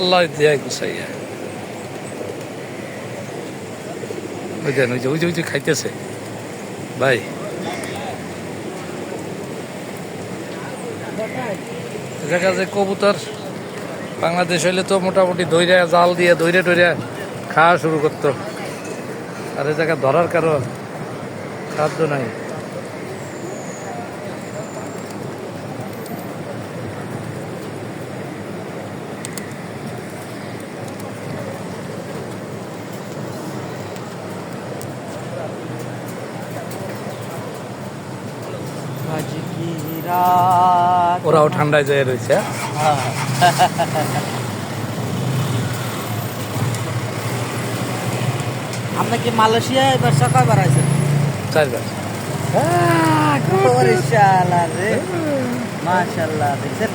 আল্লাহ দেয় গুছাইয়া। ওই দেন ওই যে খাইতেছে ভাই। দেখা যায় কবুতর বাংলাদেশ হইলে তো মোটামুটি দইরা জাল দিয়ে দইরে টইরা খাওয়া শুরু করতো, আর এই জায়গায় ধরার কারো খাদ্য নাই। ওরাও ঠান্ডায় যেয়ে রয়েছে। আপনি কি মালয়েশিয়া এবার সকাল বাড়াইছেন? 4 বার। মাশাআল্লাহ রে, মাশাআল্লাহ দেখছেন।